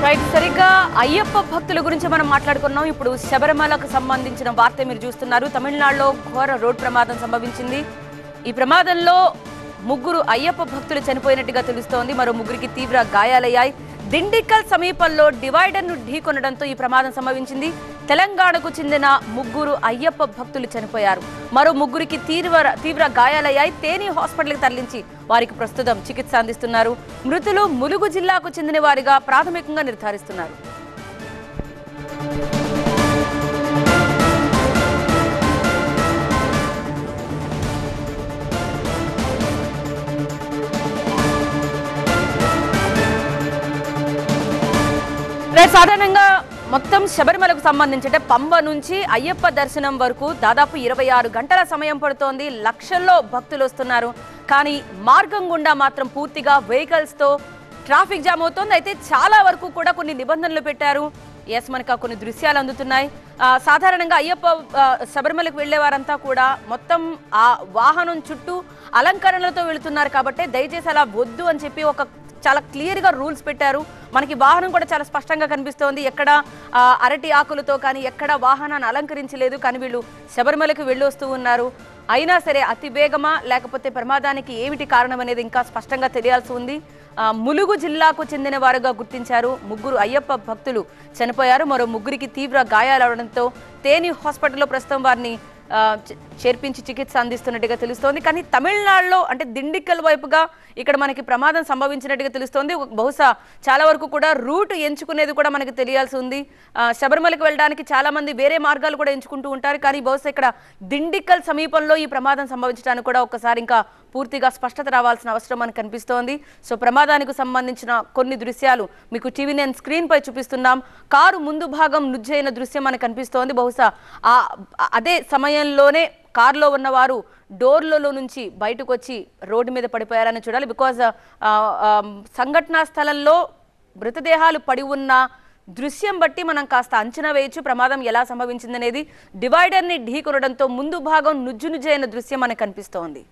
Right సరిగ్గా అయ్యప్ప భక్తుల గురించి మనం మాట్లాడుకున్నాం. ఇప్పుడు శబరిమలకు సంబంధించిన వార్త మీరు చూస్తున్నారు. తమిళనాడులో ఘోర రోడ్ ప్రమాదం సంభవించింది. ఈ ప్రమాదంలో ముగ్గురు అయ్యప్ప భక్తులు చనిపోయినట్టుగా తెలుస్తోంది. మరో ముగ్గురికి తీవ్ర గాయాలయ్యాయి. దిండికల్ సమీపంలో డివైడర్ను ఢీకొనడంతో ఈ ప్రమాదం సంభవించింది. తెలంగాణకు చెందిన ముగ్గురు అయ్యప్ప భక్తులు చనిపోయారు. మరో ముగ్గురికి తీవ్ర గాయాలయ్యాయి. తేని హాస్పిటల్కి తరలించి వారికి ప్రస్తుతం చికిత్స అందిస్తున్నారు. మృతులు ములుగు జిల్లాకు చెందిన వారిగా ప్రాథమికంగా నిర్ధారిస్తున్నారు. సాధారణంగా మొత్తం శబరిమలకు సంబంధించి అంటే పంబ నుంచి అయ్యప్ప దర్శనం వరకు దాదాపు 26 గంటల సమయం పడుతోంది. లక్షల్లో భక్తులు వస్తున్నారు. కానీ మార్గం గుండా మాత్రం పూర్తిగా వెహికల్స్తో ట్రాఫిక్ జామ్ అవుతోంది. అయితే చాలా వరకు కూడా కొన్ని నిబంధనలు పెట్టారు. మనకు కొన్ని దృశ్యాలు అందుతున్నాయి. సాధారణంగా అయ్యప్ప శబరిమలకు వెళ్లే వారంతా కూడా మొత్తం ఆ వాహనం చుట్టూ అలంకరణలతో వెళుతున్నారు. కాబట్టి దయచేసి అలా వద్దు అని చెప్పి ఒక చాలా క్లియర్గా రూల్స్ పెట్టారు. మనకి వాహనం కూడా చాలా స్పష్టంగా కనిపిస్తోంది. ఎక్కడ అరటి ఆకులతో కానీ ఎక్కడ వాహనాన్ని అలంకరించలేదు. కానీ వీళ్ళు శబరిమలకు వెళ్ళి వస్తూ ఉన్నారు. అయినా సరే అతి వేగమా లేకపోతే ప్రమాదానికి ఏమిటి కారణం అనేది ఇంకా స్పష్టంగా తెలియాల్సి ఉంది. ములుగు జిల్లాకు చెందిన వారుగా గుర్తించారు. ముగ్గురు అయ్యప్ప భక్తులు చనిపోయారు. మరో ముగ్గురికి తీవ్ర గాయాలవడంతో తేని హాస్పిటల్లో ప్రస్తుతం వారిని చేర్పించి చికిత్స అందిస్తున్నట్టుగా తెలుస్తోంది. కానీ తమిళనాడులో అంటే దిండికల్ వైపుగా ఇక్కడ మనకి ప్రమాదం సంభవించినట్టుగా తెలుస్తోంది. బహుశా చాలా వరకు కూడా రూట్ ఎంచుకునేది కూడా మనకి తెలియాల్సి ఉంది. శబరిమలకు వెళ్ళడానికి చాలా మంది వేరే మార్గాలు కూడా ఎంచుకుంటూ ఉంటారు. కానీ బహుశా ఇక్కడ దిండికల్ సమీపంలో ఈ ప్రమాదం సంభవించడానికి కూడా ఒకసారి ఇంకా పూర్తిగా స్పష్టత రావాల్సిన అవసరం మనకు కనిపిస్తోంది. సో ప్రమాదానికి సంబంధించిన కొన్ని దృశ్యాలు మీకు టీవీ నేను స్క్రీన్ పై చూపిస్తున్నాం. కారు ముందు భాగం నుజ్జైన దృశ్యం మనకు కనిపిస్తోంది. బహుశా అదే సమయంలోనే కారులో ఉన్నవారు డోర్లలో నుంచి బయటకు వచ్చి రోడ్డు మీద పడిపోయారని చూడాలి. బికాజ్ సంఘటనా స్థలంలో మృతదేహాలు పడి ఉన్న దృశ్యం బట్టి మనం కాస్త అంచనా వేయచ్చు ప్రమాదం ఎలా సంభవించిందనేది. డివైడర్ని ఢీకొనడంతో ముందు భాగం నుజ్జునుజ్జైన దృశ్యం మనకు కనిపిస్తోంది.